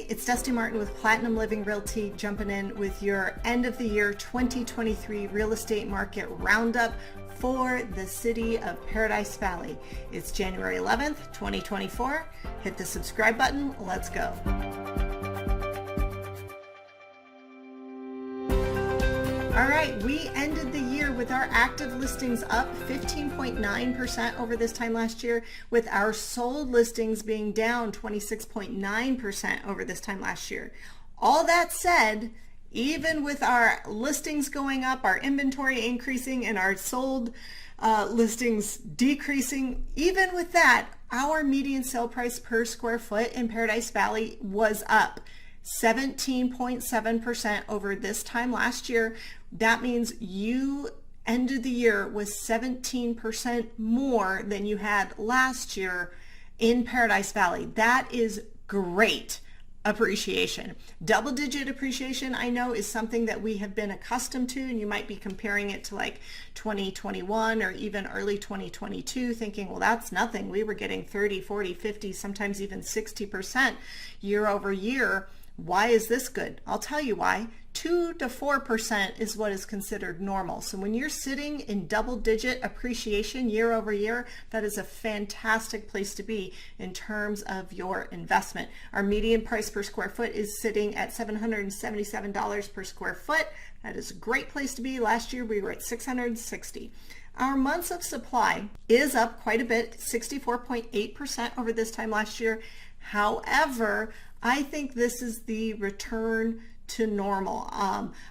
it's Dusti Martin with Platinum Living Realty jumping in with your end of the year 2023 real estate market roundup for the city of Paradise Valley. It's January 11th, 2024. Hit the subscribe button. Let's go. All right, we ended the year with our active listings up 15.9% over this time last year, with our sold listings being down 26.9% over this time last year. All that said, even with our listings going up, our inventory increasing, and our sold listings decreasing, even with that, our median sale price per square foot in Paradise Valley was up 17.7% over this time last year. That means you ended the year with 17% more than you had last year in Paradise Valley. That is great appreciation. Double-digit appreciation, I know, is something that we have been accustomed to, and you might be comparing it to like 2021 or even early 2022, thinking, well, that's nothing. We were getting 30, 40, 50, sometimes even 60% year over year. Why is this good? I'll tell you why. 2 to 4% is what is considered normal. So when you're sitting in double-digit appreciation year over year, that is a fantastic place to be in terms of your investment. Our median price per square foot is sitting at $777 per square foot. That is a great place to be. Last year we were at $660. Our months of supply is up quite a bit, 64.8% over this time last year. However, I think this is the return to normal.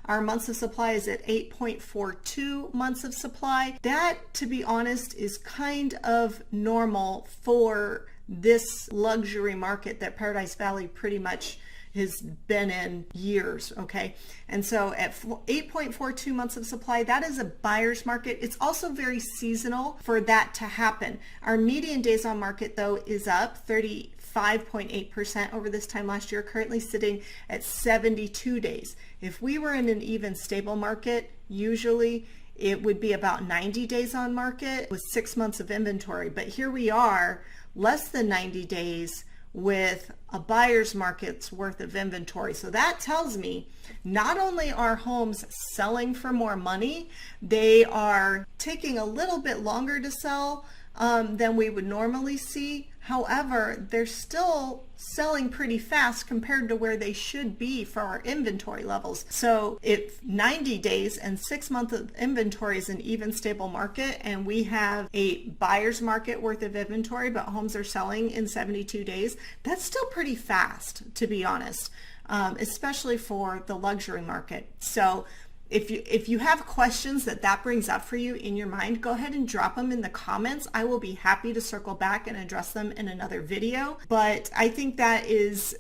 Our months of supply is at 8.42 months of supply. That, to be honest, is kind of normal for this luxury market that Paradise Valley pretty much has been in years, okay? And so at 8.42 months of supply, that is a buyer's market. It's also very seasonal for that to happen. Our median days on market, though, is up 35.8% over this time last year, currently sitting at 72 days. If we were in an even stable market, usually it would be about 90 days on market with 6 months of inventory. But here we are, less than 90 days with a buyer's market's worth of inventory. So that tells me not only are homes selling for more money, they are taking a little bit longer to sell than we would normally see. However, they're still selling pretty fast compared to where they should be for our inventory levels. So if 90 days and 6 months of inventory is an even stable market, and we have a buyer's market worth of inventory, but homes are selling in 72 days, that's still pretty fast, to be honest, especially for the luxury market. So if you have questions that brings up for you in your mind, go ahead and drop them in the comments. I will be happy to circle back and address them in another video. But I think that's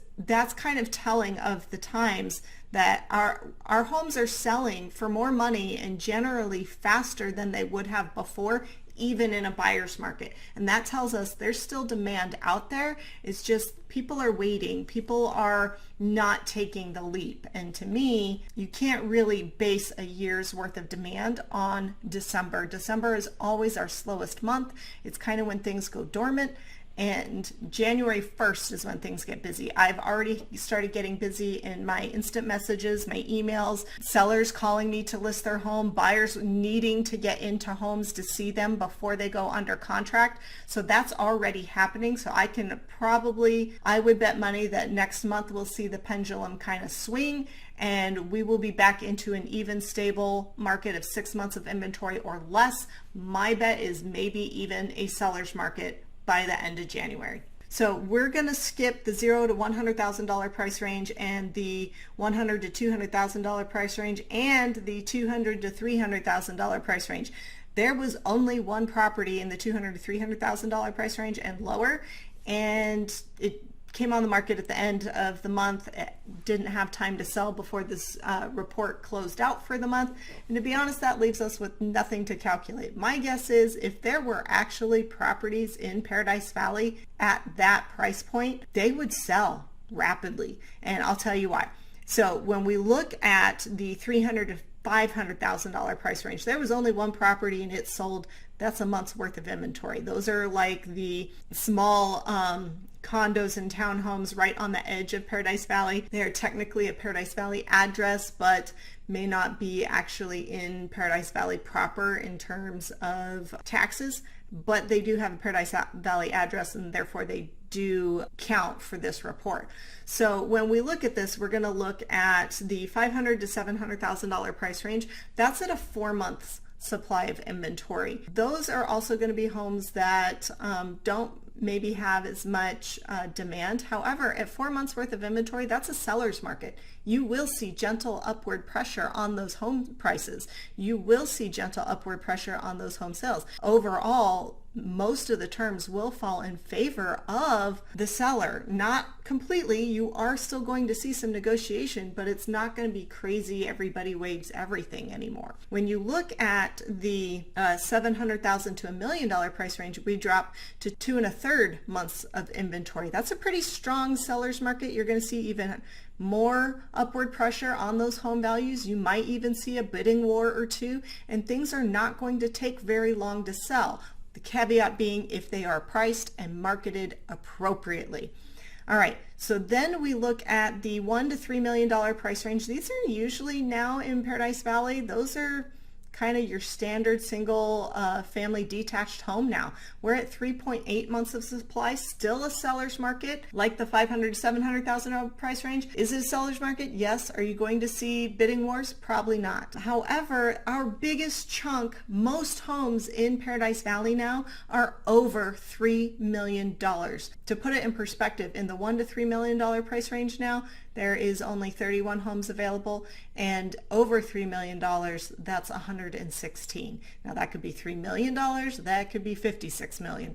kind of telling of the times that our homes are selling for more money and generally faster than they would have before, even in a buyer's market. And that tells us there's still demand out there. It's just people are waiting. People are not taking the leap. And to me, you can't really base a year's worth of demand on December. December is always our slowest month. It's kind of when things go dormant. And January 1st is when things get busy. I've already started getting busy in my instant messages, my emails, sellers calling me to list their home, buyers needing to get into homes to see them before they go under contract. So that's already happening. So I would bet money that next month we'll see the pendulum kind of swing, and we will be back into an even stable market of 6 months of inventory or less. My bet is maybe even a seller's market by the end of January. So we're going to skip the $0 to $100,000 price range and the $100,000 to $200,000 price range and the $200,000 to $300,000 price range. There was only one property in the $200,000 to $300,000 price range and lower, and it came on the market at the end of the month. It didn't have time to sell before this report closed out for the month. And to be honest, that leaves us with nothing to calculate. My guess is if there were actually properties in Paradise Valley at that price point, they would sell rapidly. And I'll tell you why. So when we look at the $300,000 to $500,000 price range, there was only one property and it sold. That's a month's worth of inventory. Those are like the small condos and townhomes right on the edge of Paradise Valley. They are technically a Paradise Valley address, but may not be actually in Paradise Valley proper in terms of taxes, but they do have a Paradise Valley address, and therefore they do count for this report. So when we look at this, we're going to look at the $500,000 to $700,000 price range. That's at a 4 months supply of inventory. Those are also going to be homes that don't maybe have as much demand. However, at 4 months worth of inventory, that's a seller's market. You will see gentle upward pressure on those home prices. You will see gentle upward pressure on those home sales. Overall, most of the terms will fall in favor of the seller. Not completely. You are still going to see some negotiation, but it's not going to be crazy everybody waives everything anymore. When you look at the $700,000 to $1 million price range, we drop to 2 1/3 months of inventory. That's a pretty strong seller's market. You're going to see even more upward pressure on those home values. You might even see a bidding war or two, and things are not going to take very long to sell. The caveat being if they are priced and marketed appropriately. All right, so then we look at the $1 to $3 million price range. These are usually now in Paradise Valley. Those are kind of your standard single family detached home now. We're at 3.8 months of supply, still a seller's market, like the $500,000 to $700,000 price range. Is it a seller's market? Yes. Are you going to see bidding wars? Probably not. However, our biggest chunk, most homes in Paradise Valley now are over $3 million. To put it in perspective, in the $1 to $3 million price range now, there is only 31 homes available, and over $3 million, that's 116. Now that could be $3 million, that could be $56 million.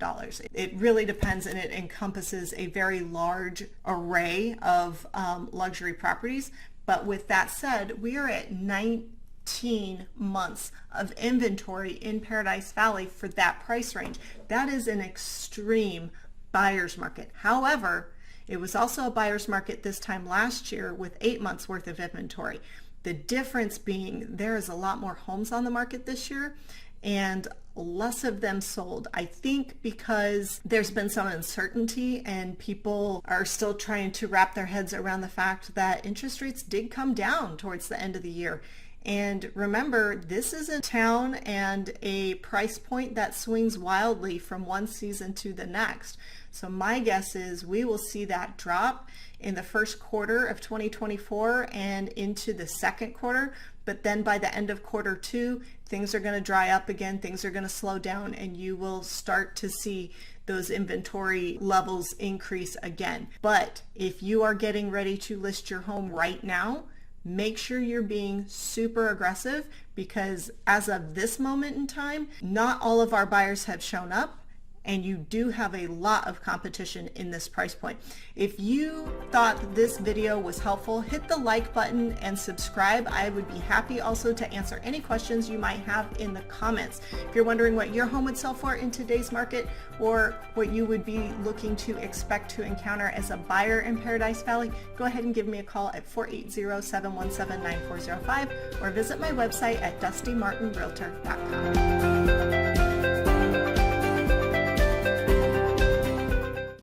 It really depends, and it encompasses a very large array of luxury properties. But with that said, we are at 19 months of inventory in Paradise Valley for that price range. That is an extreme buyer's market. However, it was also a buyer's market this time last year with 8 months worth of inventory. The difference being there is a lot more homes on the market this year and less of them sold. I think because there's been some uncertainty and people are still trying to wrap their heads around the fact that interest rates did come down towards the end of the year. And remember, this is a town and a price point that swings wildly from one season to the next. So my guess is we will see that drop in the first quarter of 2024 and into the second quarter. But then by the end of quarter 2, things are going to dry up again, things are going to slow down, and you will start to see those inventory levels increase again. But if you are getting ready to list your home right now, make sure you're being super aggressive, because as of this moment in time, not all of our buyers have shown up, and you do have a lot of competition in this price point. If you thought this video was helpful, hit the like button and subscribe. I would be happy also to answer any questions you might have in the comments. If you're wondering what your home would sell for in today's market, or what you would be looking to expect to encounter as a buyer in Paradise Valley, go ahead and give me a call at 480-717-9405 or visit my website at dustimartinrealtor.com.